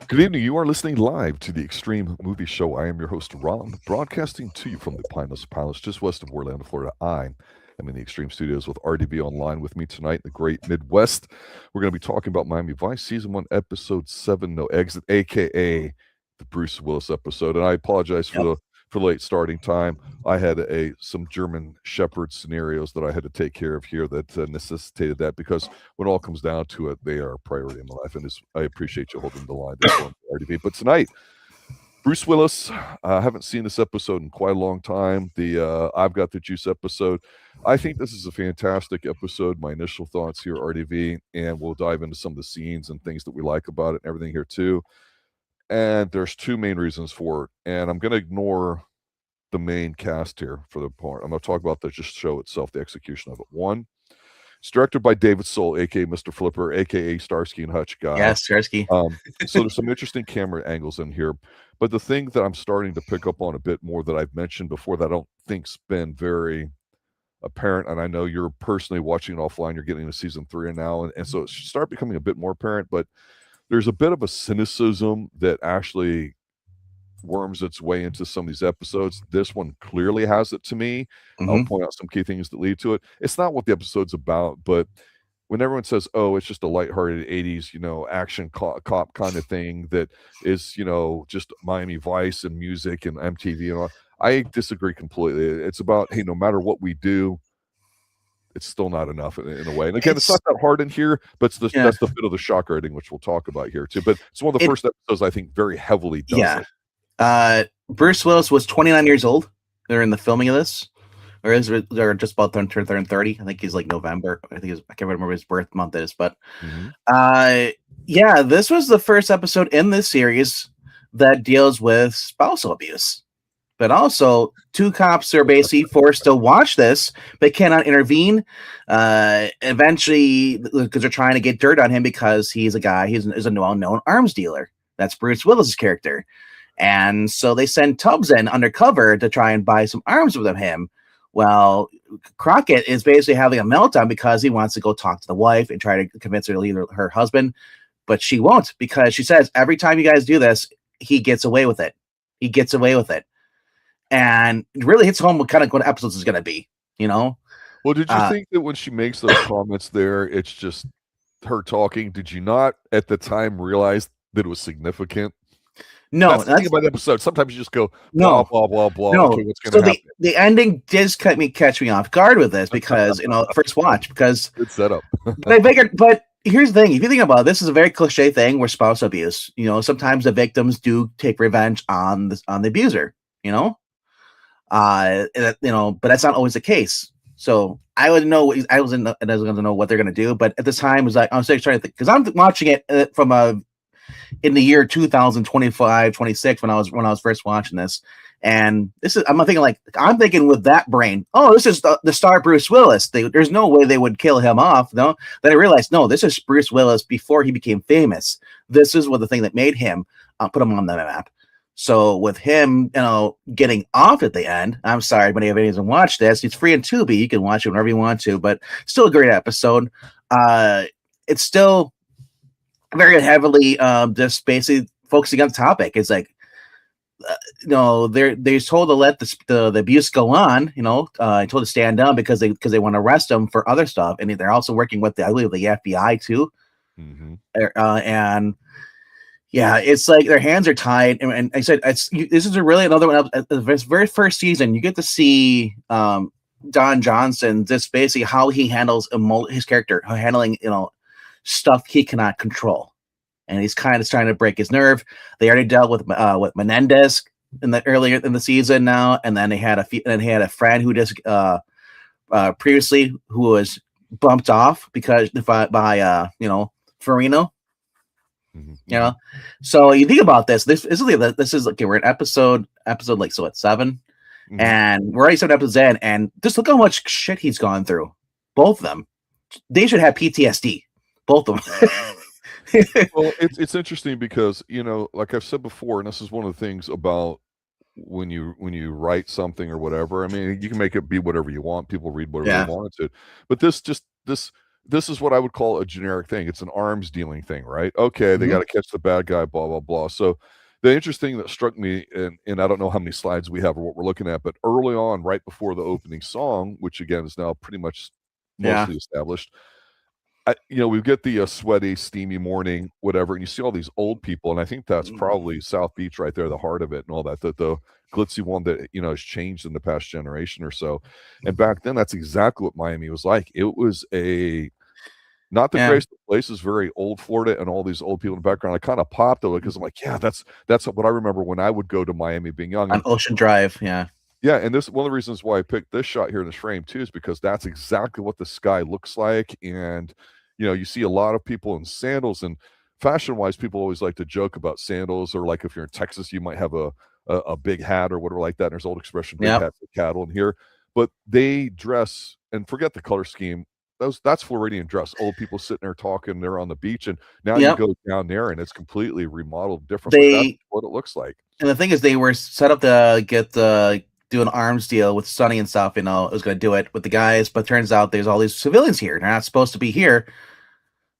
Good evening. You are listening live to the Extreme Movie Show. I am your host, Ron, broadcasting to you from the Pineless Palace, just west of Orlando, Florida. I am in the Extreme Studios with RDB Online with me tonight in the great Midwest. We're going to be talking about Miami Vice Season 1, Episode 7, No Exit, a.k.a. the Bruce Willis episode. And I apologize for the late starting time. I had some German Shepherd scenarios that I had to take care of here that necessitated that, because when it all comes down to it, they are a priority in my life, and I appreciate you holding the line there for RDB. But tonight, Bruce Willis, I haven't seen this episode in quite a long time. The I've Got the Juice episode. I think this is a fantastic episode. My initial thoughts here, RDV, and we'll dive into some of the scenes and things that we like about it and everything here too. And there's two main reasons for it, and I'm going to ignore the main cast here for the part. I'm going to talk about the just show itself, the execution of it. One, it's directed by David Soul, aka Mr. Flipper, aka Starsky and Hutch guy. Yes, Starsky. So there's some interesting camera angles in here, but the thing that I'm starting to pick up on a bit more that I've mentioned before that I don't think's been very apparent, and I know you're personally watching it offline, you're getting to season 3 now, and so it should start becoming a bit more apparent, but there's a bit of a cynicism that actually worms its way into some of these episodes. This one clearly has it to me. I'll point out some key things that lead to it. It's not what the episode's about, but when everyone says, oh, it's just a lighthearted 80s, action cop kind of thing that is, just Miami Vice and music and MTV and all, I disagree completely. It's about, hey, no matter what we do, it's still not enough in a way. And again, it's not that hard in here, but that's the bit of the shock rating, which we'll talk about here too. But it's one of the first episodes I think very heavily does it. Bruce Willis was 29 years old during the filming of this, or they're just about to turn 30. I think he's like November. I can't remember his birth month is, but this was the first episode in this series that deals with spousal abuse. But also, two cops are basically forced to watch this, but cannot intervene. Eventually, because they're trying to get dirt on him because he's a guy, he's a well-known arms dealer. That's Bruce Willis's character. And so they send Tubbs in undercover to try and buy some arms with him. Well, Crockett is basically having a meltdown because he wants to go talk to the wife and try to convince her to leave her husband. But she won't, because she says, every time you guys do this, he gets away with it. He gets away with it. And it really hits home what kind of what episodes is going to be, Well, did you think that when she makes those comments there, it's just her talking? Did you not at the time realize that it was significant? No, that's the thing about the episode. Sometimes you just go blah blah blah blah. No, okay, what's going to happen? The ending does catch me off guard with this because first watch because good setup. but here's the thing: if you think about it, this is a very cliche thing where spousal abuse. Sometimes the victims do take revenge on the abuser. But that's not always the case. So I wasn't going to know what they're going to do. But at this time, it was like I was trying to think, because I'm watching it from in the year 2025, 26 when I was first watching this, and I'm thinking with that brain, oh, this is the star Bruce Willis. There's no way they would kill him off. No, then I realized, no, this is Bruce Willis before he became famous. This is what the thing that made him put him on the map. So with him, getting off at the end, I'm sorry, but if anyone hasn't watched this, it's free on Tubi. You can watch it whenever you want to, but still a great episode. It's still very heavily just basically focusing on the topic. It's like, they're told to let the abuse go on, told to stand down because they want to arrest them for other stuff. And they're also working with the FBI too. And yeah, it's like their hands are tied, and I said this is really another one. The very first season, you get to see Don Johnson, just basically how he handles his character, handling stuff he cannot control, and he's kind of trying to break his nerve. They already dealt with Menendez earlier in the season now, and then they had a friend who just previously who was bumped off because by Farino. So you think about this. This is okay. We're in episode like 7, and we're already 7 episodes in, and just look how much shit he's gone through. Both of them, they should have PTSD. Both of them. Well, it's interesting because like I've said before, and this is one of the things about when you write something or whatever. I mean, you can make it be whatever you want. People read whatever they want it to, but this this is what I would call a generic thing. It's an arms dealing thing, right? Okay, they got to catch the bad guy, blah blah blah. So the interesting that struck me, and I don't know how many slides we have or what we're looking at, but early on, right before the opening song, which again is now pretty much mostly established, we get the sweaty, steamy morning, whatever, and you see all these old people, and I think that's probably South Beach right there, the heart of it, and all that. The glitzy one that has changed in the past generation or so. And back then, that's exactly what Miami was like. It was not the greatest of places, very old Florida, and all these old people in the background. I kind of popped though because I'm like, yeah, that's what I remember when I would go to Miami being young. On Ocean Drive, yeah. Yeah, and this one of the reasons why I picked this shot here in this frame too is because that's exactly what the sky looks like. And you see a lot of people in sandals, and fashion-wise, people always like to joke about sandals, or like if you're in Texas, you might have a big hat or whatever like that. And there's old expression, big hat for cattle in here. But they dress, and forget the color scheme. That's Floridian dress. Old people sitting there talking. They're on the beach, and now you go down there, and it's completely remodeled, different. But that's what it looks like. And the thing is, they were set up to do an arms deal with Sonny and stuff. It was going to do it with the guys, but turns out there's all these civilians here. They're not supposed to be here.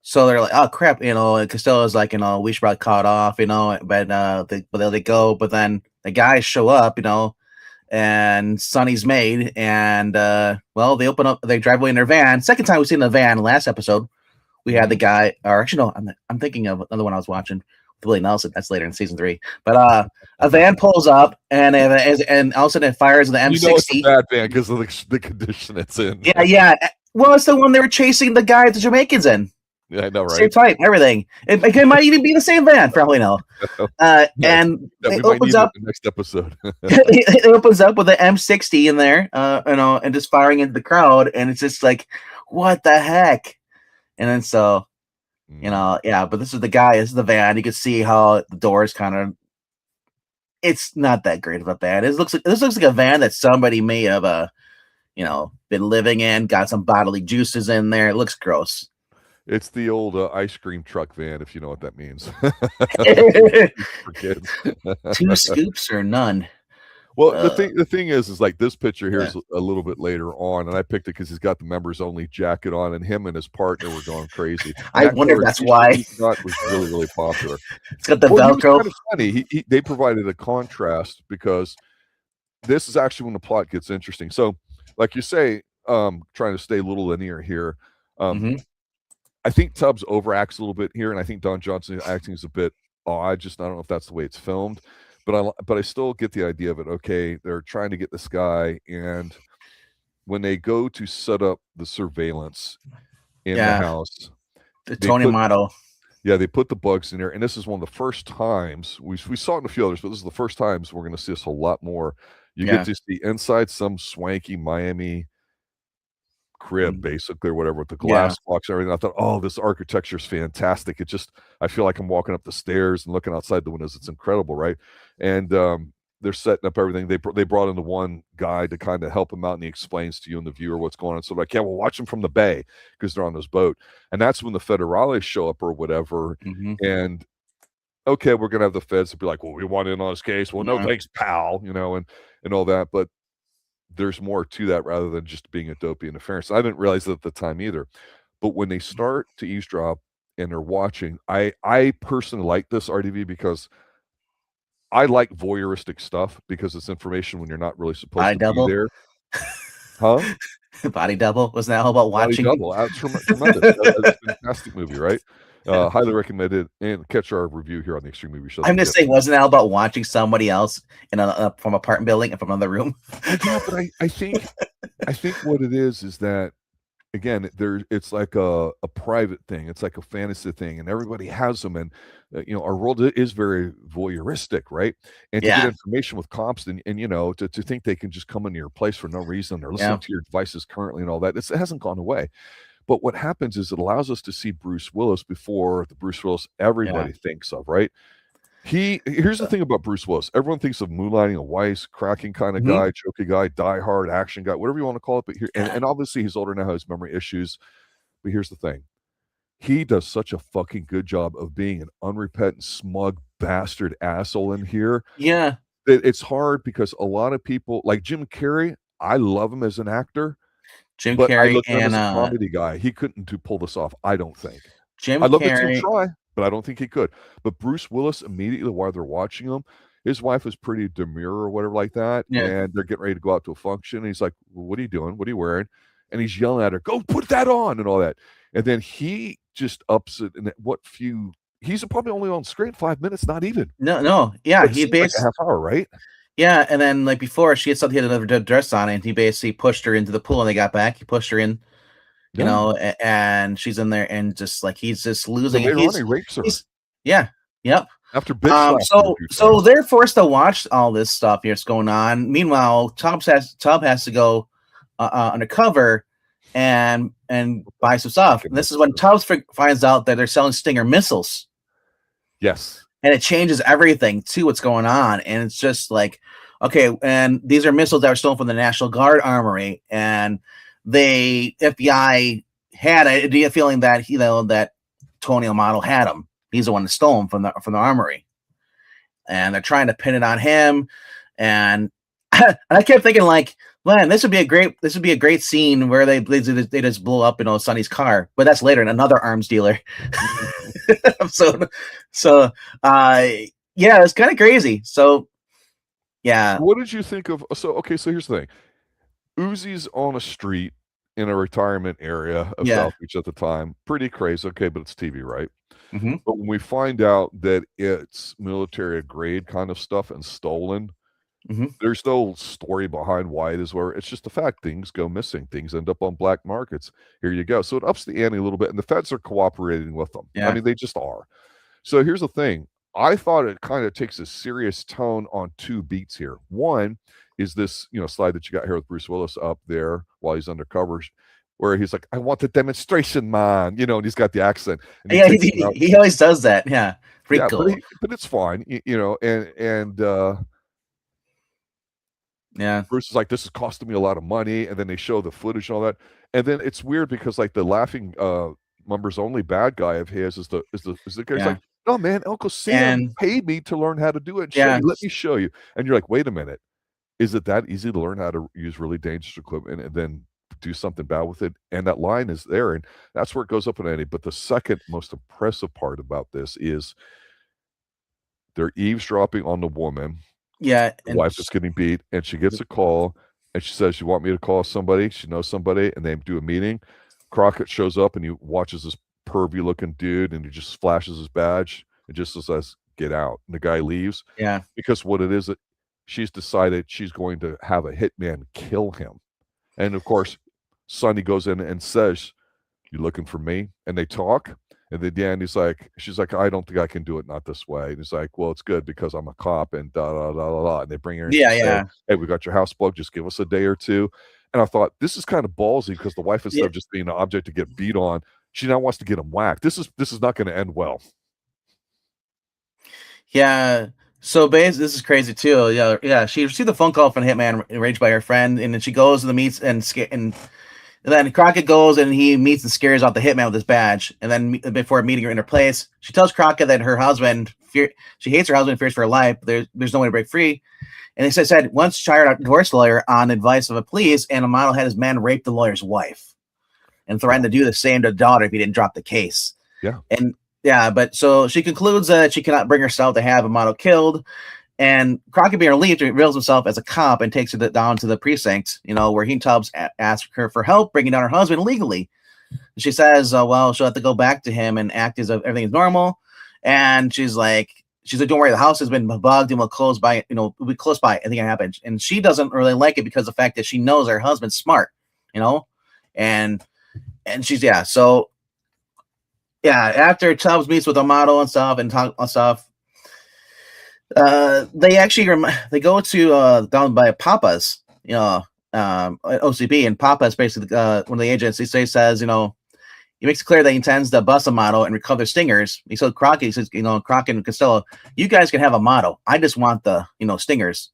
So they're like, oh crap, and Castillo's like, we should probably cut off, but they go, but then the guys show up, and Sonny's made, and they drive away in their van. Second time we've seen the van. Last episode, we had the guy, or actually no, I'm thinking of another one I was watching with Willie Nelson. That's later in season 3. But a van pulls up, and all of a sudden it fires the M60. It's a bad van because of the condition it's in. Yeah. Well, it's the one they were chasing the guy the Jamaicans in. Yeah, I know, right? Same type, everything. It might even be the same van, probably no. And it opens up the next episode. It opens up with an M60 in there, and just firing into the crowd, and it's just like, what the heck? And then so, but this is the guy. This is the van. You can see how the doors kind of. It's not that great of a van. This looks like a van that somebody may have, been living in. Got some bodily juices in there. It looks gross. It's the old ice cream truck van, if you know what that means. For kids. 2 scoops or none. Well, the thing is like this picture here is a little bit later on, and I picked it because he's got the members only jacket on, and him and his partner were going crazy. I wonder if that's why he was really, really popular. It's got the Velcro. Kind of funny. They provided a contrast because this is actually when the plot gets interesting. So, like you say, trying to stay a little linear here. I think Tubbs overacts a little bit here, and I think Don Johnson's acting is a bit odd. I don't know if that's the way it's filmed, but I still get the idea of it. Okay, they're trying to get this guy, and when they go to set up the surveillance in the house, the Tony Amato. Yeah, they put the bugs in there, and this is one of the first times we saw it in a few others, but this is the first times we're going to see this a lot more. You get to see inside some swanky Miami crib, basically, or whatever, with the glass box and everything. I thought, oh, this architecture is fantastic. I feel like I'm walking up the stairs and looking outside the windows. It's incredible, right? And they're setting up everything. They brought in the one guy to kind of help him out, and he explains to you and the viewer what's going on. So like, yeah, we'll watch them from the bay because they're on this boat. And that's when the federales show up or whatever. And okay, we're gonna have the feds to be like, well, we want in on this case. Well, no thanks, pal, and all that. But there's more to that rather than just being a dopey interference. I didn't realize that at the time either. But when they start to eavesdrop and they're watching, I personally like this RDV because I like voyeuristic stuff because it's information when you're not really supposed to be there. Huh? Body Double? Wasn't that all about watching? Body Double. That's tremendous. That's a fantastic movie, right? Highly recommended, and catch our review here on the Extreme Movie Show. I'm just saying, wasn't that all about watching somebody else in from apartment building and from another room? Yeah, but I think what it is that, again, it's like a private thing. It's like a fantasy thing, and everybody has them. And our world is very voyeuristic, right? And to get information with cops, and to think they can just come into your place for no reason, or listen to your devices currently and all that, it hasn't gone away. But what happens is it allows us to see Bruce Willis before the Bruce Willis everybody thinks of, right? Here's the thing about Bruce Willis. Everyone thinks of moonlighting, a wise, cracking kind of guy, jokey guy, die-hard action guy, whatever you want to call it. But here, and obviously he's older now, has memory issues. But here's the thing. He does such a fucking good job of being an unrepentant, smug bastard asshole in here. Yeah. It's hard because a lot of people, like Jim Carrey, I love him as an actor. Jim But I Carrey looked at him and as a comedy guy. He couldn't pull this off, I don't think. Jim I'd love to see him Carrey. try, but I don't think he could. But Bruce Willis, immediately while they're watching him, his wife was pretty demure or whatever like that, Yeah. and they're getting ready to go out to a function. And he's like, well, "What are you doing? What are you wearing?" And he's yelling at her, "Go put that on," and all that. And then he just ups it. And he's probably only on screen 5 minutes, not even. No, yeah, It he seemed like a basically half hour, right? yeah, and then like before she had another dress on, and he basically pushed her into the pool, and they got back. He pushed her in, you know, and she's in there, and just like he's just losing. Later on, he rapes her. Yep. After bitch so they're forced to watch all this stuff here's going on. Meanwhile, Tubbs has to go undercover and buy some stuff. And this is when Tubbs finds out that they're selling Stinger missiles. Yes. And it changes everything to what's going on. And it's just like, okay, and these are missiles that were stolen from the National Guard Armory, and the FBI had a feeling that that Tony Amato had them. He's the one that stole them from the armory, and they're trying to pin it on him. And I kept thinking, like, man, this would be a great scene where they just blow up, Sonny's car. But that's later in another arms dealer. so yeah, it's kind of crazy. So yeah, what did you think of? So here's the thing: Uzi's on a street in a retirement area of South Beach at the time. Pretty crazy. Okay, but it's TV, right? Mm-hmm. But when we find out that it's military grade kind of stuff and stolen, there's no story behind why it is where it's just the fact things go missing, things end up on black markets. Here you go. So it ups the ante a little bit, and the feds are cooperating with them. I mean, they just are. So here's the thing. I thought it kind of takes a serious tone on two beats here. One is this, slide that you got here with Bruce Willis up there while he's undercover, where he's like, "I want the demonstration, man," and he's got the accent. And he always does that. Yeah, Rico. Yeah, but it's fine, and yeah. Bruce is like, "This is costing me a lot of money," and then they show the footage and all that, and then it's weird because like the laughing members only bad guy of his is the guy's like, "No, man, Uncle Sam paid me to learn how to do it. Let me show you." And you're like, "Wait a minute, is it that easy to learn how to use really dangerous equipment and then do something bad with it?" And that line is there, and that's where it goes up in ante. But the second most impressive part about this is they're eavesdropping on the woman. Yeah, the wife is getting beat, and she gets a call, and she says, "You want me to call somebody?" She knows somebody, and they do a meeting. Crockett shows up, and he watches this pervy-looking dude, and he just flashes his badge and just says, "Get out." And the guy leaves. Yeah, because what it is, she's decided she's going to have a hitman kill him. And of course, Sonny goes in and says, "You looking for me?" And they talk. And then Dan, she's like, "I don't think I can do it, not this way." And he's like, "Well, it's good because I'm a cop," and da da da da da. And they bring her in. Say, "Hey, we got your house plugged. Just give us a day or two." And I thought this is kind of ballsy because the wife, instead of just being an object to get beat on, she now wants to get him whacked. This is not going to end well. Yeah. So basically, this is crazy too. Yeah. She received a phone call from a hitman arranged by her friend, and then she goes to the meets and then Crockett goes and he meets and scares out the hitman with his badge. And then before meeting her in her place, she tells Crockett that her husband she hates her husband, fears for her life. There's no way to break free. And they said once she hired a divorce lawyer on advice of a police, and Amato had his man rape the lawyer's wife and threatened to do the same to the daughter if he didn't drop the case. Yeah. And but so she concludes that she cannot bring herself to have Amato killed. And Crockett, being relieved, reveals himself as a cop and takes her down to the precinct, where he and Tubbs ask her for help bringing down her husband legally. She says, well, she'll have to go back to him and act as if everything is normal. And she's like, "Don't worry, the house has been bugged and we'll close by, we'll be close by. I think it happened." And she doesn't really like it because of the fact that she knows her husband's smart, and she's, so after Tubbs meets with Amato and stuff and talk and stuff, they actually they go to down by Papa's, OCB, and Papa's basically one of the agents. He says, he makes it clear that he intends to bust Amato and recover stingers. He told Crockett, he says, Crockett and Castillo, "You guys can have Amato. I just want the stingers."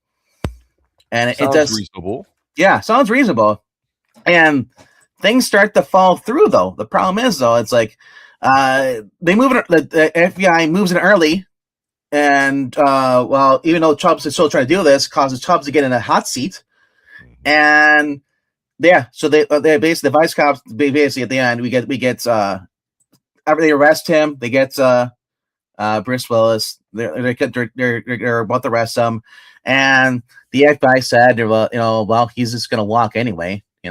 And it does reasonable. Yeah, sounds reasonable. And things start to fall through though. The problem is though, it's like they move it. The FBI moves in early. And even though Tubbs is still trying to do this, causes Tubbs to get in a hot seat. And Yeah, so they basically the vice cops basically at the end we get they arrest him. They get Bruce Willis. They're about to arrest him, and the FBI said, well, he's just gonna walk anyway. They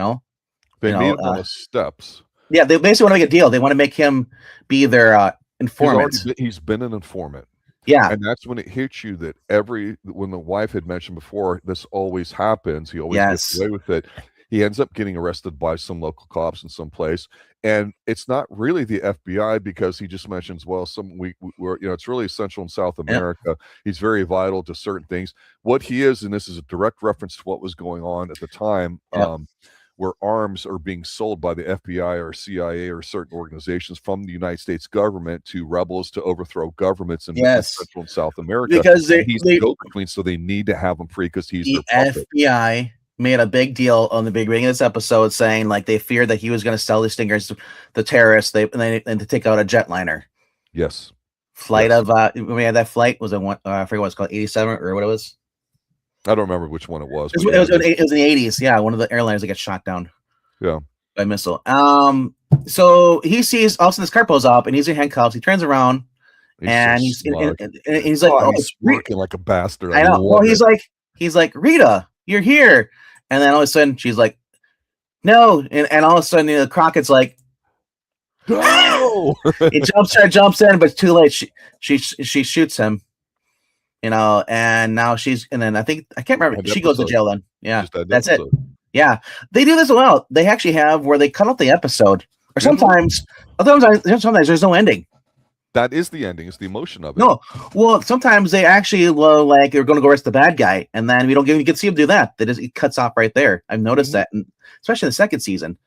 meet him on the steps. Yeah, they basically want to make a deal. They want to make him be their informant. He's been an informant. Yeah, and that's when it hits you that when the wife had mentioned before, this always happens. He always gets away with it. He ends up getting arrested by some local cops in some place, and it's not really the FBI because he just mentions, well, we're it's really Central and South America. Yeah. He's very vital to certain things. What he is, and this is a direct reference to what was going on at the time. Yeah. Where arms are being sold by the FBI or CIA or certain organizations from the United States government to rebels to overthrow governments in Central and South America. Because he's the go-between, so they need to have him free because he's the FBI made a big deal on the beginning of this episode saying like they feared that he was going to sell these stingers to the terrorists and to take out a jetliner. Yes. Flight of we had that flight was I forget what it's called, 87 or what it was. I don't remember which one it was. It was in the 80s. Yeah, one of the airliners that got shot down. Yeah. By missile. So he sees all of a sudden this car pulls up and he's in handcuffs. He turns around and he's like, he's working like a bastard. I know. Well, he's like, Rita, you're here. And then all of a sudden she's like, no. And all of a sudden Crockett's like, no. He jumps in, but it's too late. She shoots him. And now then I can't remember. She goes to jail then. Yeah, that's it. Yeah, they do this well. They actually have where they cut out the episode, or sometimes there's no ending. That is the ending. It's the emotion of it. No, well, sometimes they actually like they're going to go arrest the bad guy, and then we don't get to see him do that. It cuts off right there. I've noticed that, and especially in the second season.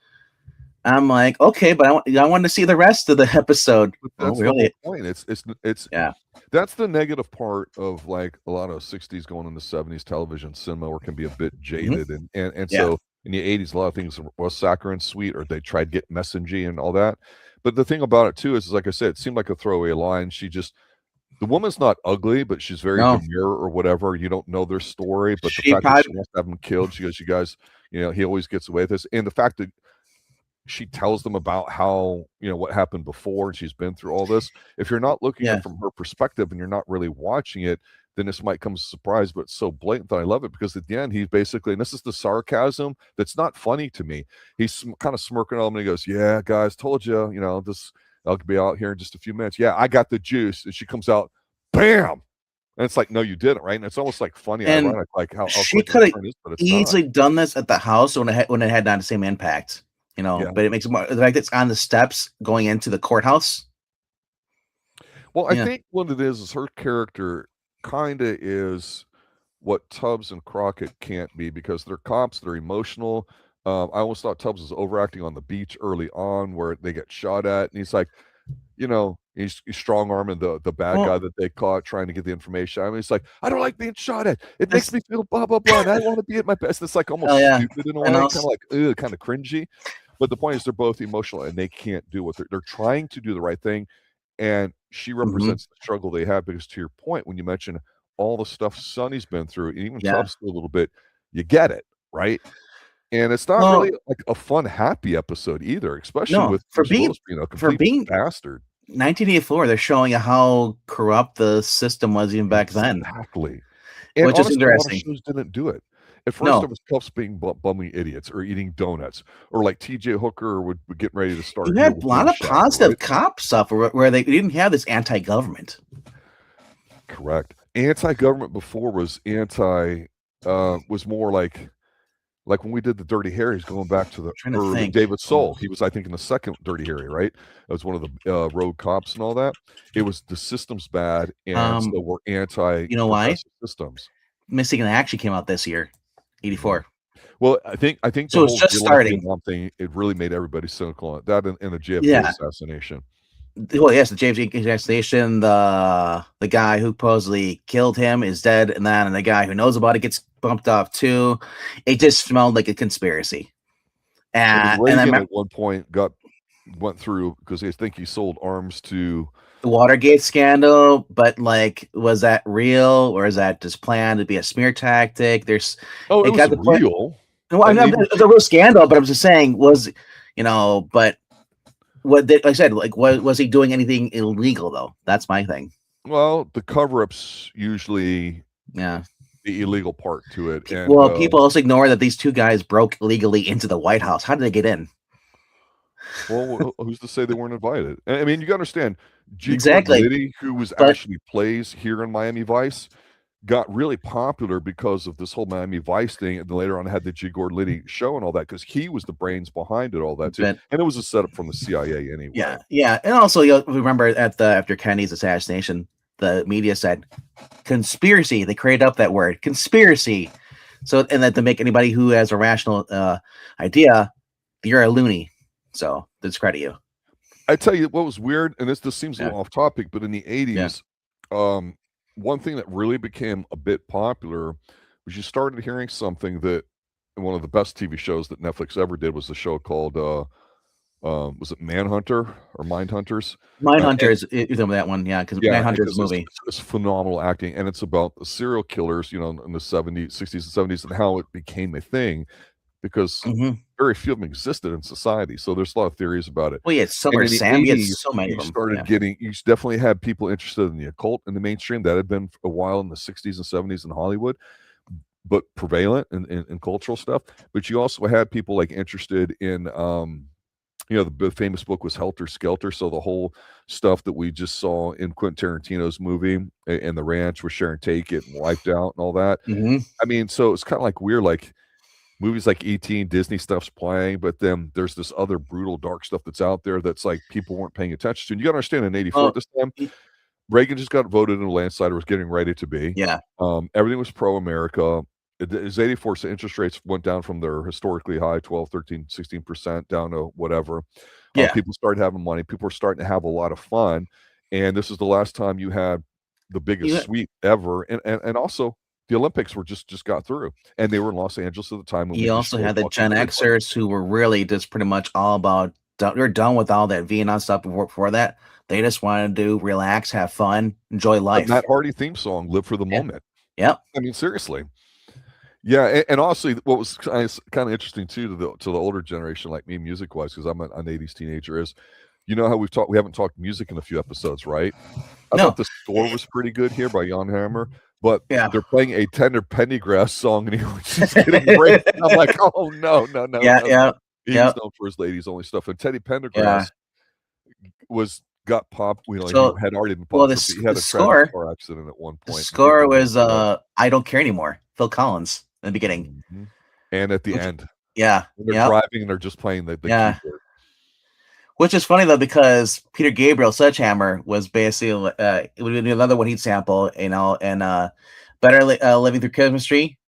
I'm like, okay, but I want to see the rest of the episode. That's the whole point. It's yeah. That's the negative part of like a lot of 60s going into 70s television cinema, where it can be a bit jaded, and so in the 80s a lot of things was saccharine sweet, or they tried get messagey and all that. But the thing about it too is like I said, it seemed like a throwaway line. The woman's not ugly, but she's very demure or whatever. You don't know their story, but the fact that she wants to have him killed, she goes, you guys, he always gets away with this, and the fact that she tells them about how, what happened before, and she's been through all this. If you're not looking at it from her perspective and you're not really watching it, then this might come as a surprise, but it's so blatant that I love it, because at the end, he's basically, and this is the sarcasm that's not funny to me. He's kind of smirking at them and he goes, yeah, guys, told you, I'll be out here in just a few minutes. Yeah, I got the juice. And she comes out, bam. And it's like, no, you didn't, right? And it's almost like funny, ironic, like how she could have easily done this at the house when it had not the same impact. But it makes it more, the fact that it's on the steps going into the courthouse. Well, I think what it is her character kind of is what Tubbs and Crockett can't be, because they're cops, they're emotional. I always thought Tubbs was overacting on the beach early on where they get shot at, and he's like, he's strong-arming the bad guy that they caught trying to get the information. I mean, it's like, I don't like being shot at. It makes me feel blah, blah, blah, and I want to be at my best. It's like almost stupid in a way, kind of like, kind of cringy. But the point is they're both emotional, and they can't do what they're trying to do the right thing. And she represents the struggle they have, because to your point, when you mention all the stuff Sonny's been through, and even Tubbs a little bit, you get it, right? And it's not really like a fun, happy episode either, especially with being a complete bastard. 1984, they're showing you how corrupt the system was even back then. Exactly. And which is interesting. A lot of shows didn't do it. At first, it was cops being bumming idiots or eating donuts, or like T.J. Hooker would get ready to start. You had a lot of positive cop stuff where they didn't have this anti-government. Correct. Anti-government before was was more like when we did the Dirty Harry's, going back to the David Soul. He was, I think, in the second Dirty Harry, right? It was one of the road cops and all that. It was the system's bad, and so we're anti. You know why? Systems. Missing in Action came out this year. 84. Well, I think so. It's just starting. Thing, it really made everybody cynical on it. That and the JFK assassination. Well, yes, the JFK assassination. The guy who supposedly killed him is dead, and then the guy who knows about it gets bumped off too. It just smelled like a conspiracy. And Reagan at one point went through, because they think he sold arms to the Watergate scandal, but was that real, or is that just planned to be a smear tactic? It was real. Well, I mean, it's a real scandal, but I'm just saying, but like I said, like, was he doing anything illegal though? That's my thing. Well, the cover-ups usually the illegal part to it. And people also ignore that these two guys broke legally into the White House. How did they get in? Well, who's to say they weren't invited? I mean, you got to understand, Exactly. Liddy, who was actually plays here in Miami Vice, got really popular because of this whole Miami Vice thing, and then later on had the G. Gordon Liddy show and all that, because he was the brains behind it, all that too. And it was a setup from the CIA anyway. Yeah. And also, you'll remember after Kennedy's assassination, the media said conspiracy. They created up that word, conspiracy. So, and that to make anybody who has a rational idea, you're a loony. So, to discredit you. I tell you what was weird, and this seems a little off topic, but in the 80s, one thing that really became a bit popular was you started hearing something that one of the best TV shows that Netflix ever did was a show called was it Manhunter or Mindhunters? Mindhunters, that one, because Manhunter's movie. It's phenomenal acting, and it's about serial killers, in the 70s, 60s, and 70s, and how it became a thing, because very few of them existed in society. So there's a lot of theories about it. Well, yeah, Summer Sam, you had so many of them. You definitely had people interested in the occult in the mainstream. That had been a while in the 60s and 70s in Hollywood, but prevalent in cultural stuff. But you also had people like interested in, the famous book was Helter Skelter. So the whole stuff that we just saw in Quentin Tarantino's movie and the ranch with Sharon Tate getting wiped out and all that. I mean, so it's kind of like weird, like movies like E.T. and Disney stuff's playing, but then there's this other brutal, dark stuff that's out there that's like people weren't paying attention to. And you got to understand, in '84 at this time, Reagan just got voted in a landslide, or was getting ready to be. Everything was pro-America. It was 84, so interest rates went down from their historically high 12, 13, 16% down to whatever. People started having money. People were starting to have a lot of fun. And this is the last time you had the biggest sweep ever. And also, the Olympics were just got through, and they were in Los Angeles at the time. You also had the Gen Xers who were really just pretty much all about, they're done with all that Vietnam stuff before that. They just wanted to relax, have fun, enjoy life. That Hardy theme song, "Live for the Moment." Yep. I mean, seriously. Yeah, and honestly, what was kind of interesting too to the older generation like me, music wise, because I'm an '80s teenager, is how we haven't talked music in a few episodes, right? I thought the score was pretty good here by Jan Hammer. But they're playing a Tender Pendergrass song, and he was just getting raped. I'm like, oh no. He's known for his ladies only stuff. And Teddy Pendergrass got popped. He had already been popped. Well, he had a tragic car accident at one point. The score was "I Don't Care Anymore," Phil Collins in the beginning, and at the end. They're driving and they're just playing the keyboard. Which is funny though, because Peter Gabriel Sledgehammer was basically it would be another one he'd sample, and Better Living Through Chemistry.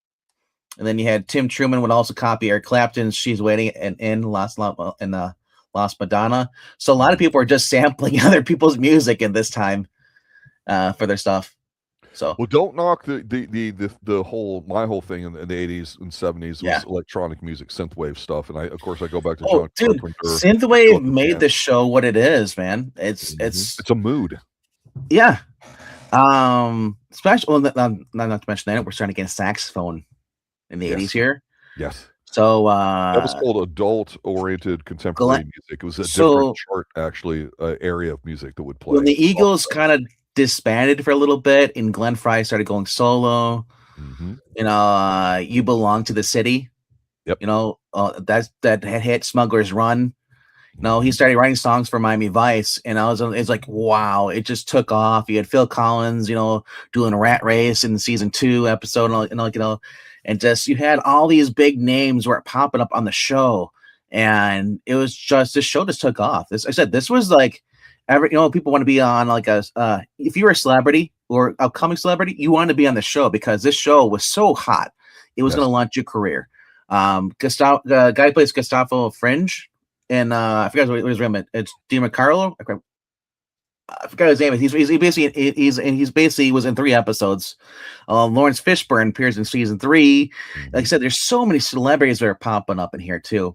And then you had Tim Truman would also copy Eric Clapton's "She's Waiting" and in Lost Madonna. So a lot of people are just sampling other people's music in this time for their stuff. So don't knock the whole thing in the 80s and 70s was electronic music, synthwave stuff, and I go back to John Carpenter. Synthwave made the show what it is, man. It's a mood. Yeah. Especially not to mention that we're starting to get a saxophone in the 80s here. Yes. So that was called adult-oriented contemporary music. It was a different chart, actually, area of music that would play. When the Eagles kind of disbanded for a little bit, and Glenn Frey started going solo. You Belong to the City. Yep. That hit Smuggler's Run. He started writing songs for Miami Vice, and it's like, wow, it just took off. You had Phil Collins, doing Rat Race in season 2 episode, and just you had all these big names were popping up on the show, and it was just this show just took off. This was like people want to be on like if you were a celebrity or upcoming celebrity, you wanted to be on the show because this show was so hot. It was going to launch your career. The guy who plays Gustavo Fringe, and I forgot what his name is. It's DiMarcarlo. I forgot his name. He basically was in 3 episodes. Lawrence Fishburne appears in season 3. Like I said, there's so many celebrities that are popping up in here too.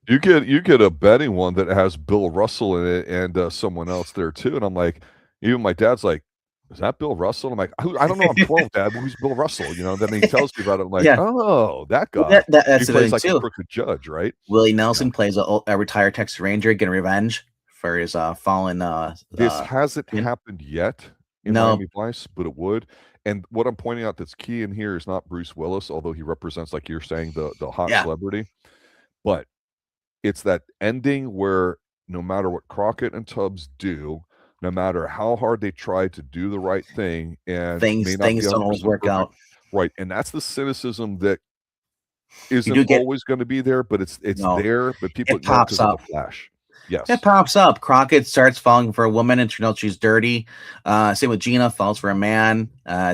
You get a betting one that has Bill Russell in it and someone else there too, and I'm like, even my dad's like, is that Bill Russell? I'm like, I don't know. I'm 12, Dad. Who's Bill Russell? Then he tells me about it. I'm like, Yeah. oh, that Well, guy. that's He the plays thing like too. a crooked judge, right? Willie Nelson plays a retired Texas Ranger getting revenge for his fallen. This hasn't happened yet in No. Miami Vice, but it would. And what I'm pointing out that's key in here is not Bruce Willis, although he represents, like you're saying, the hot celebrity. But it's that ending where no matter what Crockett and Tubbs do, no matter how hard they try to do the right thing, and things don't always work out. Right. And that's the cynicism that isn't always going to be there, but it's there, but people it pops up. Flash. Yes. It pops up. Crockett starts falling for a woman and turns out she's dirty. Same with Gina, falls for a man.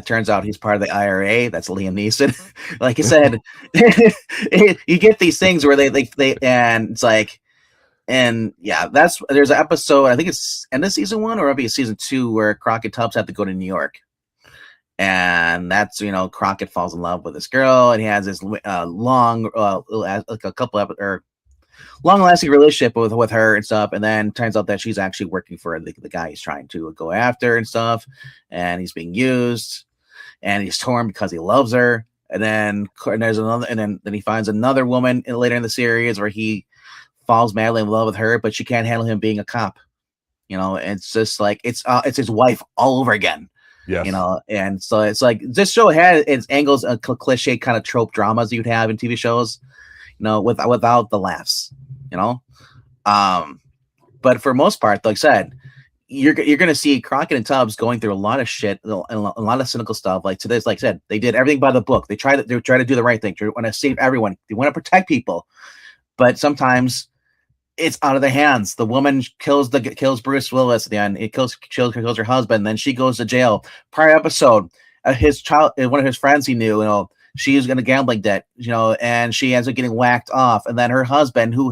Turns out he's part of the IRA. That's Liam Neeson. Like I said, you get these things where they and it's like, and yeah, there's an episode, I think it's end of season 1 or maybe season 2, where Crockett Tubbs have to go to New York. And that's, Crockett falls in love with this girl, and he has this long, like a couple of, or long-lasting relationship with her and stuff, and then turns out that she's actually working for the guy he's trying to go after and stuff, and he's being used, and he's torn because he loves her, and then there's another, and then he finds another woman later in the series where he falls madly in love with her, but she can't handle him being a cop. It's just like it's his wife all over again. Yes. And so it's like this show had its angles, cliche kind of trope dramas you'd have in TV shows, without the laughs, but for most part, like I said, you're going to see Crockett and Tubbs going through a lot of shit and a lot of cynical stuff. Like to this, like I said, they did everything by the book. They try to do the right thing. They want to save everyone. They want to protect people, but sometimes it's out of their hands. The woman kills Bruce Willis at the end. It kills her husband. Then she goes to jail. Prior episode, one of his friends he knew, she was in a gambling debt, and she ends up getting whacked off. And then her husband, who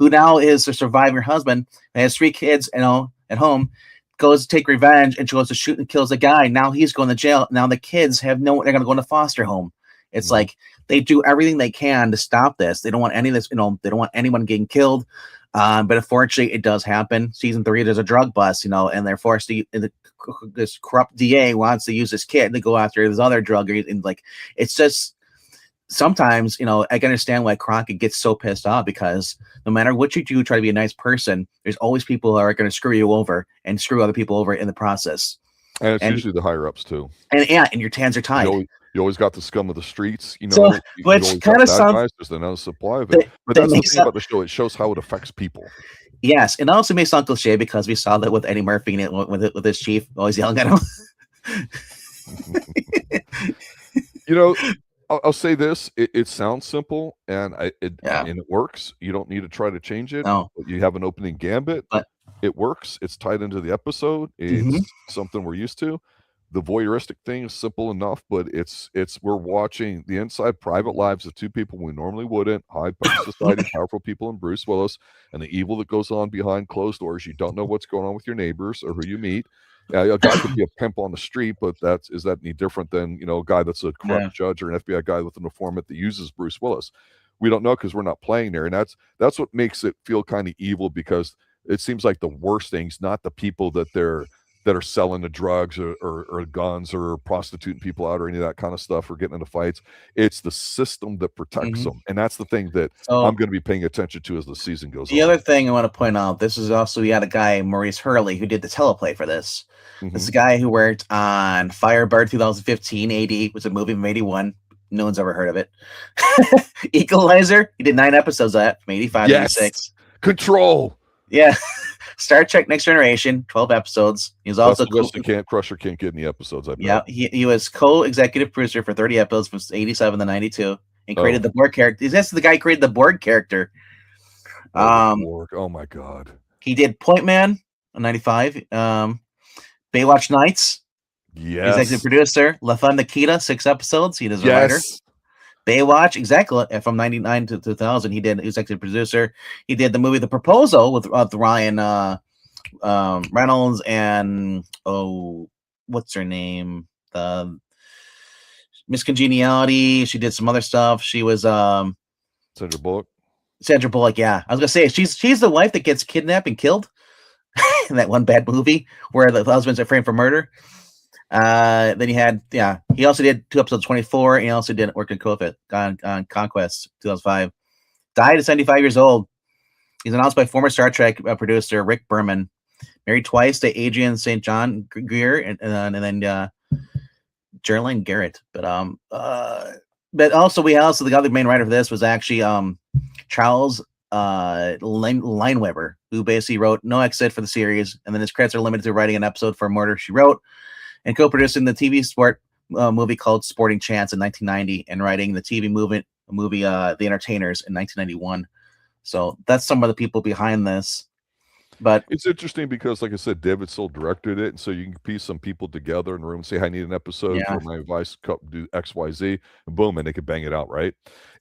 now is a surviving husband, has 3 kids, at home, goes to take revenge, and she goes to shoot and kills the guy. Now he's going to jail. Now the kids they're going to go into foster home. It's like they do everything they can to stop this. They don't want any of this, they don't want anyone getting killed. But unfortunately, it does happen. Season 3, there's a drug bust, and they're forced to. This corrupt DA wants to use this kid to go after this other drug, and like it's just sometimes, I can understand why Crockett gets so pissed off, because no matter what you do, try to be a nice person, there's always people who are going to screw you over and screw other people over in the process. And it's usually the higher ups too. And your hands are tied. You always got the scum of the streets, So, which kind of sounds. There's another supply of it. But that's the thing about the show. It shows how it affects people. Yes, and also may sound cliche because we saw that with Eddie Murphy with his chief always yelling at him. I'll say this: it sounds simple, and it works. You don't need to try to change it. No. You have an opening gambit. It works. It's tied into the episode. It's something we're used to. The voyeuristic thing is simple enough, but it's we're watching the inside private lives of 2 people we normally wouldn't, high society, powerful people, and Bruce Willis, and the evil that goes on behind closed doors. You don't know what's going on with your neighbors or who you meet. A guy could be a pimp on the street, but is that any different than a guy that's a corrupt judge or an FBI guy with an informant that uses Bruce Willis? We don't know because we're not playing there, and that's what makes it feel kind of evil, because it seems like the worst thing's not the people that are selling the drugs or guns or prostituting people out or any of that kind of stuff or getting into fights. It's the system that protects them. And that's the thing that I'm going to be paying attention to as the season goes on. The other thing I want to point out, this is also, we had a guy, Maurice Hurley, who did the teleplay for this. This is a guy who worked on Firebird 2015 AD, was a movie from 81. No one's ever heard of it. Equalizer, he did 9 episodes of that from 85 to 86. Control. Yeah. Star Trek Next Generation, 12 episodes. He was also Crusher can't get any episodes. I bet. Yeah, he was co-executive producer for 30 episodes from 87 to 92, and created the Borg character. That's the guy who created the Borg character. Borg. Oh my god. He did Point Man in 95. Baywatch Nights. Yes. Executive producer. La Fun Nikita, 6 episodes. He was a writer. Baywatch, exactly, from 99 to 2000. He did executive producer. He did the movie The Proposal with Ryan Reynolds and what's her name? Miss Congeniality. She did some other stuff. She was Sandra Bullock. Sandra Bullock, yeah. I was gonna say she's the wife that gets kidnapped and killed in that one bad movie where the husbands are framed for murder. Then he also did 2 episodes 24, and he also did work in on Conquest 2005. Died at 75 years old. He's announced by former Star Trek producer Rick Berman. Married twice to Adrian St. John Greer and then Geraldine Garrett. But also the other main writer for this was actually Charles Leinweiber, who basically wrote No Exit for the series, and then his credits are limited to writing an episode for Murder, She Wrote, and co-producing the TV sport movie called Sporting Chance in 1990, and writing the TV movie The Entertainers in 1991. So that's some of the people behind this. But it's interesting because, like I said, David Soul directed it, and so you can piece some people together in the room and say, I need an episode for my advice, do X, Y, Z, and boom, and they could bang it out, right?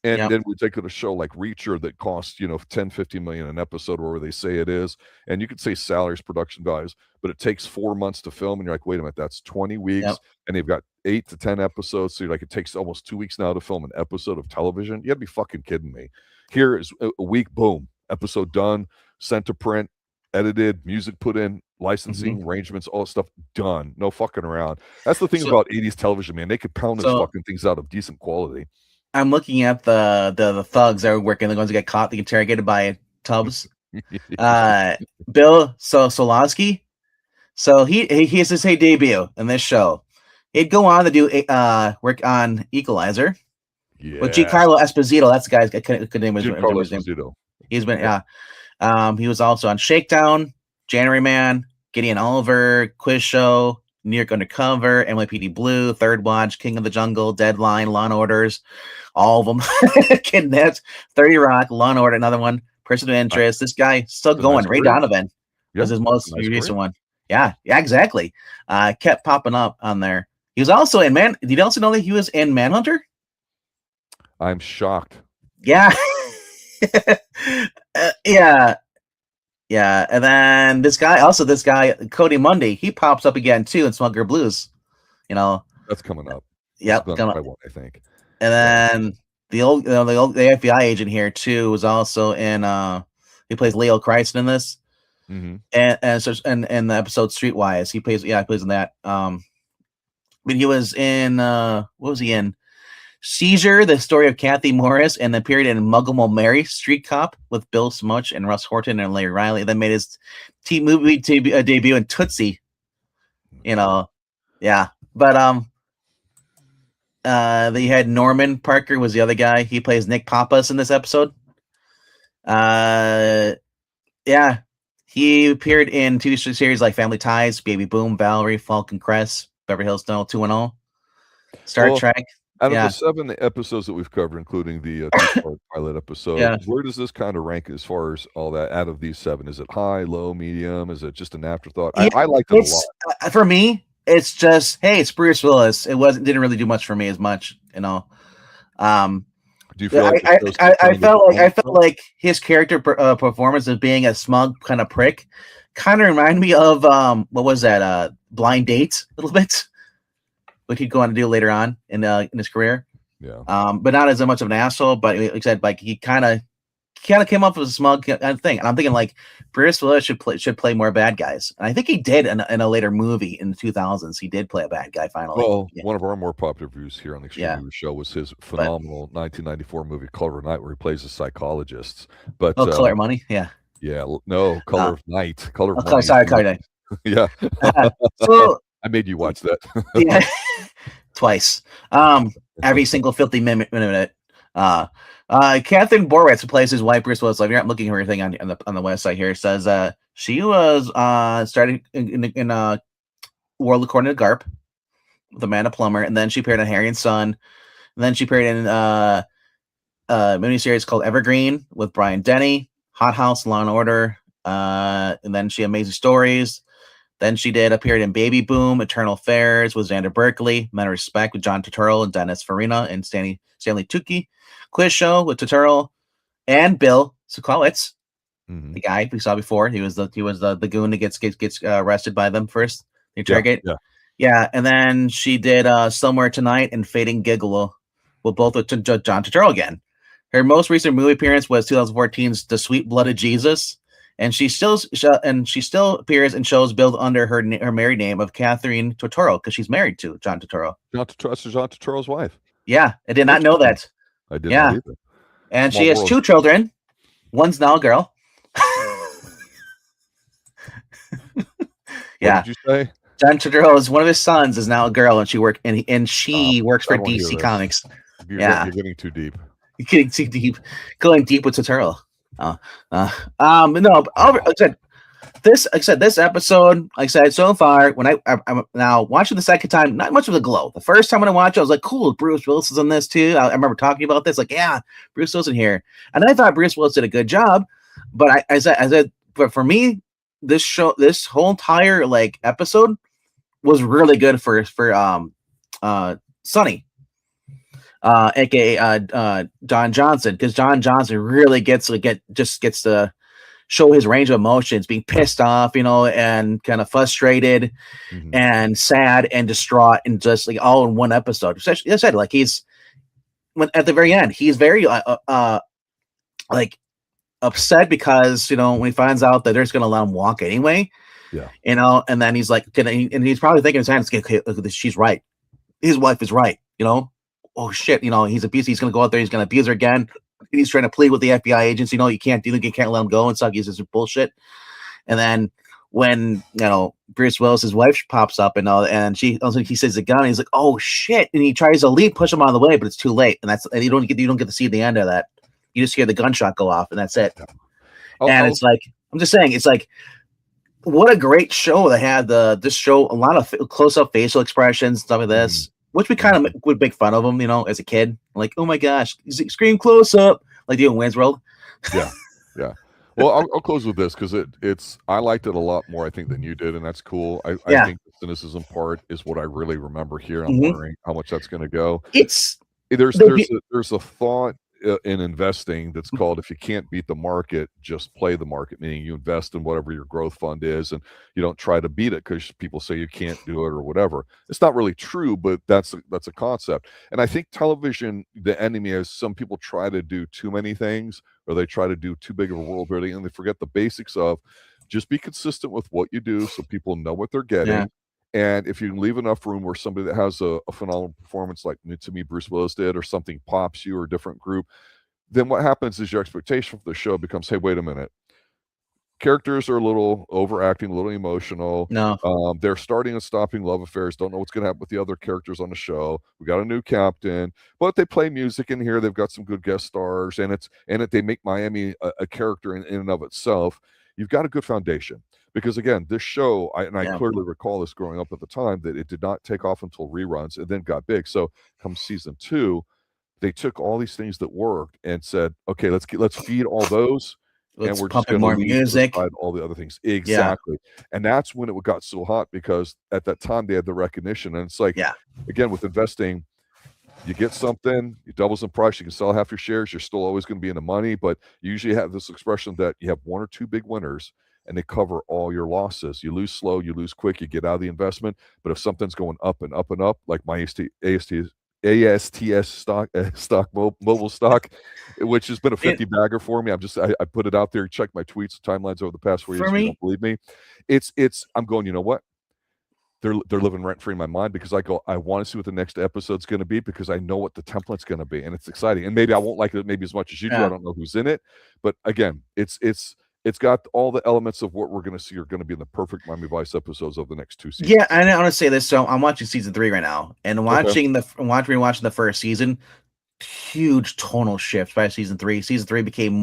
And then we take it a show like Reacher that costs, 10, 15 million an episode, wherever they say it is, and you could say salaries, production values, but it takes 4 months to film, and you're like, wait a minute, that's 20 weeks, and they've got 8 to 10 episodes, so you're like, it takes almost 2 weeks now to film an episode of television? You gotta be fucking kidding me. Here is a week, boom, episode done, sent to print, edited, music put in, licensing, arrangements, all that stuff done. No fucking around. That's the thing about 80s television, man. They could pound those fucking things out of decent quality. I'm looking at the thugs that are working, the ones that get caught, they get interrogated by Tubbs. Bill Solowski. So he has his debut in this show. He'd go on to do work on Equalizer. Yeah. With Giancarlo Esposito. That's the guy's good name. Giancarlo Esposito. He's been he was also on Shakedown, January Man, Gideon Oliver, Quiz Show, New York Undercover, NYPD Blue, Third Watch, King of the Jungle, Deadline, Law and Orders, all of them. Kidnapped, 30 Rock, Law and Order, another one, Person of Interest. This guy still going. Ray Donovan was his most recent one. Yeah, exactly. Kept popping up on there. He was also in Did you also know that he was in Manhunter? I'm shocked. Yeah. Yeah. And then this guy, Cody Mundy, he pops up again too in Smuggler Blues. That's coming up. Yep, coming up. I think. And then the FBI agent here too was also in. He plays Leo Christ in this, and the episode Streetwise, he plays in that. But he was in what was he in? Seizure, the story of Kathy Morris, and the period in Muggle Mary, Street Cop, with Bill Smuch and Russ Horton and Larry Riley. Then made his movie debut in Tootsie. But they had Norman Parker was the other guy. He plays Nick Pappas in this episode. He appeared in TV series like Family Ties, Baby Boom, Valerie, Falcon Crest, Beverly Hills 210, Star Trek. Out of the 7 episodes that we've covered, including the two-part pilot episode, where does this kind of rank as far as all that out of these 7? Is it high, low, medium? Is it just an afterthought? I liked it a lot. For me, it's just, hey, it's Bruce Willis. It didn't really do much for me as much, Do you feel like I felt like his character performance of being a smug kind of prick kind of reminded me of what was that? Blind Dates a little bit. What he'd go on to do later on in his career, but not as much of an asshole. But like I said, like he kind of came off as a smug thing. And I'm thinking like Bruce Willis should play more bad guys, and I think he did in a later movie in the 2000s. He did play a bad guy finally. Well, one of our more popular views here on the Extreme Movie Show was his phenomenal 1994 movie Color of Night, where he plays a psychologist. But Color of Money, no, Color of Night, Color of Money. Sorry, Color of Night. So. I made you watch that. Twice. Every single filthy minute. Catherine Borwitz, who plays his wife, Bruce Willis. If you're not looking at everything on the website here, says she was started in World According to Garp with Amanda Plummer, and then she appeared on Harry and Son, and then she appeared in a miniseries called Evergreen with Brian Denny, Hot House, Law and Order, and then she had Amazing Stories. Then she appeared in Baby Boom, Eternal Affairs with Xander Berkeley, Men of Respect with John Turturro and Dennis Farina and Stanley Tucci, Quiz Show with Turturro and Bill Sikowitz, the guy we saw before. He was the goon that gets arrested by them first. They interrogate. And then she did Somewhere Tonight and Fading Gigolo, both with John Turturro again. Her most recent movie appearance was 2014's The Sweet Blood of Jesus. and she still appears in shows billed under her married name of Catherine Totoro because she's married to John Totoro. John Turturro's wife. Yeah, I did not know that. I did not either. And she has 2 children. One's now a girl. What did you say? John Turturro's one of his sons is now a girl, and she works for DC Comics. You're getting too deep. You're getting too deep. Going deep with Turturro. This episode, like I said, so far, when I'm now watching the second time, not much of a glow. The first time when I watched it, I was like, cool, Bruce Willis is on this too. I remember talking about this, like, yeah, Bruce Willis in here. And I thought Bruce Willis did a good job. But I said, but for me, this whole entire like episode was really good for Sonny. AKA Don Johnson, because Don Johnson really gets to show his range of emotions, being pissed off, and kind of frustrated and sad and distraught, and just like all in one episode. Especially, as I said, like at the very end, he's very like upset because when he finds out that they're just going to let him walk anyway. Yeah. And then he's like, and he's probably thinking in his hands, okay, look at this, she's right. His wife is right. Oh shit, he's abusive. He's going to go out there. He's going to abuse her again. He's trying to plead with the FBI agents. You can't do it. You can't let him go and stuff. He's just bullshit. And then when, Bruce Willis's wife pops up and he says the gun, he's like, oh shit. And he tries to leave, push him out of the way, but it's too late. And you don't get to see the end of that. You just hear the gunshot go off and that's it. It's like, I'm just saying, it's like, what a great show they had. This show, a lot of close-up facial expressions, stuff like this, which we kind of would make fun of them, as a kid. Like, oh my gosh, scream close-up, like doing Wayne's World. Yeah. Well, I'll close with this because I liked it a lot more, I think, than you did, and that's cool. I think the cynicism part is what I really remember here. I'm wondering how much that's going to go. There's a thought in investing that's called, if you can't beat the market, just play the market, meaning you invest in whatever your growth fund is and you don't try to beat it because people say you can't do it or whatever. It's not really true, but that's a concept. And I think television, the enemy is some people try to do too many things, or they try to do too big of a world building, and they forget the basics of just be consistent with what you do so people know what they're getting. Yeah. And if you can leave enough room where somebody that has a phenomenal performance, like to me, Bruce Willis did, or something pops you, or a different group, then what happens is your expectation for the show becomes, hey, wait a minute. Characters are a little overacting, a little emotional. No. They're starting and stopping love affairs. Don't know what's going to happen with the other characters on the show. We got a new captain, but they play music in here. They've got some good guest stars, and they make Miami a character in and of itself. You've got a good foundation. Because again, this show, I clearly recall this growing up at the time, that it did not take off until reruns and then got big. So come season 2, they took all these things that worked and said, okay, let's feed all those, and we're just going to more music, all the other things. Exactly. Yeah. And that's when it got so hot, because at that time they had the recognition. And it's like, again, with investing, you get something, you doubles in price, you can sell half your shares, you're still always going to be in the money, but you usually have this expression that you have 1 or 2 big winners, and they cover all your losses. You lose slow, you lose quick, you get out of the investment. But if something's going up and up and up, like my ASTS stock, mobile stock, which has been a 50 bagger for me. I put it out there, check my tweets, timelines over the past 4 years. If you don't believe me, I'm going, you know what? They're living rent free in my mind, because I want to see what the next episode's going to be, because I know what the template's going to be, and it's exciting. And maybe I won't like it maybe as much as you do. I don't know who's in it, but again, it's got all the elements of what we're going to see are going to be in the perfect Miami Vice episodes of the next 2 seasons. Yeah, I want to say this. So I'm watching season 3 right now, and rewatching the first season, huge tonal shift by season 3. Season 3 became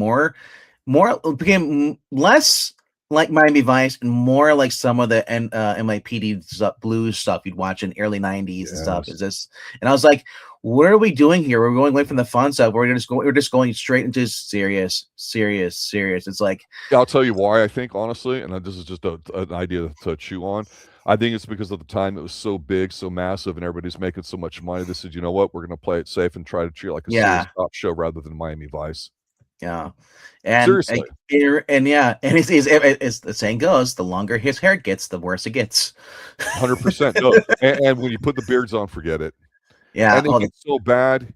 became less like Miami Vice and more like some of the NYPD blues stuff you'd watch in early 90s and stuff. And I was like, what are we doing here? We're going away from the fun stuff. We're just going straight into serious. It's like, I'll tell you why, I think, honestly, and this is just an idea to chew on. I think it's because of the time it was so big, so massive, and everybody's making so much money. They said, you know what, we're going to play it safe and try to treat it like a serious top show rather than Miami Vice. Yeah. And seriously. And it's the saying goes, the longer his hair gets, the worse it gets. 100%. No. And when you put the beards on, forget it. Yeah. And it gets so bad.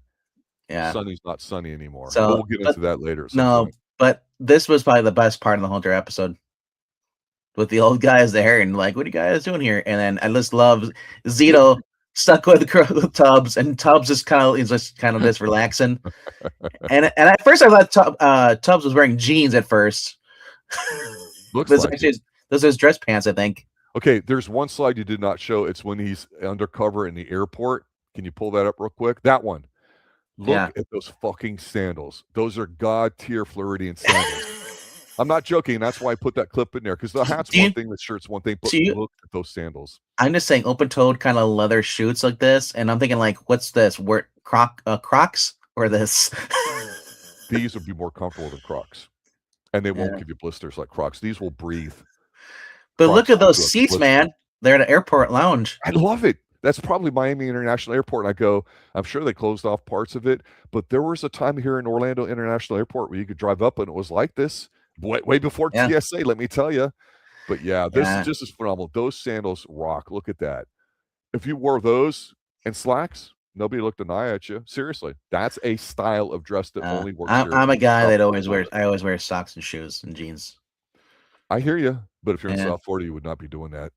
Yeah. Sonny's not Sonny anymore. So we'll get into that later. No, But this was probably the best part of the whole entire episode. With the old guys there and like, what are you guys doing here? And then I just love Zito stuck with Tubbs, and Tubbs is just relaxing. and at first I thought Tubbs was wearing jeans at first. Looks like those are his dress pants, I think. Okay, there's one slide you did not show. It's when he's undercover in the airport. Can you pull that up real quick? That one. Look at those fucking sandals. Those are god tier Floridian sandals. I'm not joking. That's why I put that clip in there, because the hat's one thing, the shirt's one thing, but look at those sandals. I'm just saying open-toed kind of leather shoots like this, and I'm thinking like, what's this? Crocs or this? These would be more comfortable than Crocs, and they won't give you blisters like Crocs. These will breathe. But Crocs, look at those seats, man. They're at an airport lounge. I love it. That's probably Miami International Airport. And I'm sure they closed off parts of it, but there was a time here in Orlando International Airport where you could drive up and it was like this way before TSA, let me tell you. But this is just as phenomenal. Those sandals rock. Look at that. If you wore those and slacks, nobody looked an eye at you. Seriously, that's a style of dress that only works. I'm a guy that always wears socks and shoes and jeans. I hear you, but if you're in South Florida, you would not be doing that.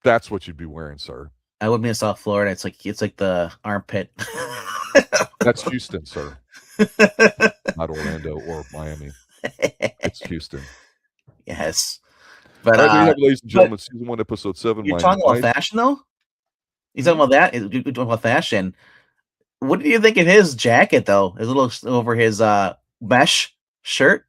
That's what you'd be wearing, sir. I would be in South Florida. It's like the armpit. That's Houston, sir. Not Orlando or Miami. It's Houston. Yes. But all right, there you have, ladies and gentlemen, season 1, episode 7. You're talking about fashion, though? You're talking about that? You're talking about fashion. What do you think of his jacket, though? His little over his mesh shirt?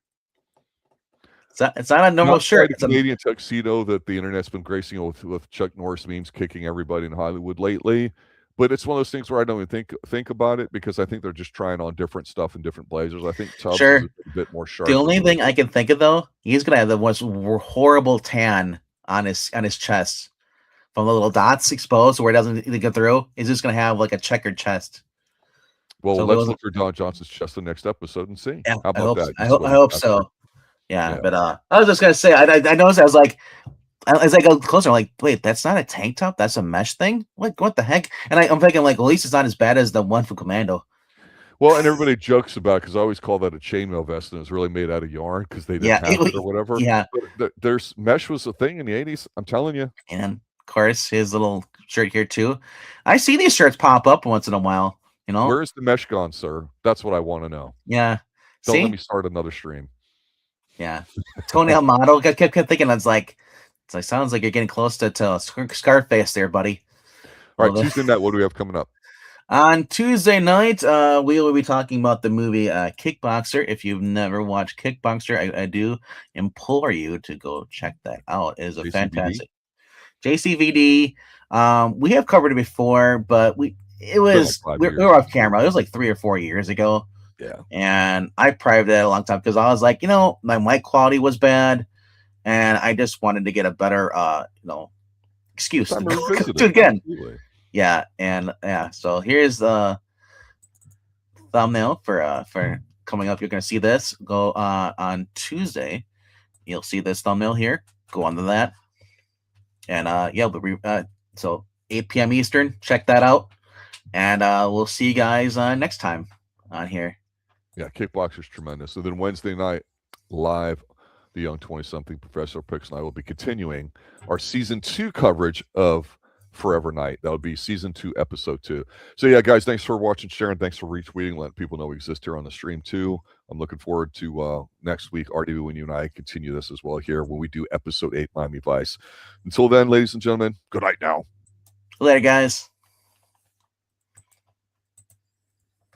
It's not a normal shirt. It's a Canadian tuxedo that the internet's been gracing with Chuck Norris memes kicking everybody in Hollywood lately. But it's one of those things where I don't even think about it, because I think they're just trying on different stuff and different blazers. I think Tubbs is a bit more sharp. The only thing I can think of, though, he's gonna have the most horrible tan on his chest from the little dots exposed where it doesn't get through. He's just gonna have like a checkered chest. Well, let's look for Don Johnson's chest the next episode and see. Yeah, how about that? I hope so. Yeah, but I was just gonna say, I noticed, I was like, as I go closer, I'm like, wait, that's not a tank top, that's a mesh thing. What the heck? And I'm thinking like, well, at least it's not as bad as the one from Commando. Well, and everybody jokes about, because I always call that a chainmail vest, and it's really made out of yarn because they didn't have it or whatever. Yeah, but there's mesh was a thing in the 80s. I'm telling you. And of course, his little shirt here too. I see these shirts pop up once in a while. You know, where's the mesh gone, sir? That's what I want to know. Yeah, don't let me start another stream. Yeah, Tony Amato. I kept thinking, it's like sounds like you're getting close to Scarface there, buddy. All right, Tuesday night, what do we have coming up? On Tuesday night, we will be talking about the movie Kickboxer. If you've never watched Kickboxer, I do implore you to go check that out. It is a fantastic JCVD. We have covered it before, but we were off camera. It was like 3 or 4 years ago. Yeah. And I private it a long time because I was like, my mic quality was bad, and I just wanted to get a better excuse to do again. Absolutely. Yeah, and so here's the thumbnail for coming up. You're gonna see this go on Tuesday. You'll see this thumbnail here. Go on to that. And so 8 p.m. Eastern, check that out. And we'll see you guys next time on here. Yeah, Kickboxer's tremendous. So then Wednesday night, live, the young 20-something Professor Pix and I will be continuing our season 2 coverage of Forever Night. That would be season 2, episode 2. So yeah, guys, thanks for watching, sharing. Thanks for retweeting, letting people know we exist here on the stream too. I'm looking forward to next week, RDB, when you and I continue this as well here when we do episode 8, Miami Vice. Until then, ladies and gentlemen, good night now. Later, guys.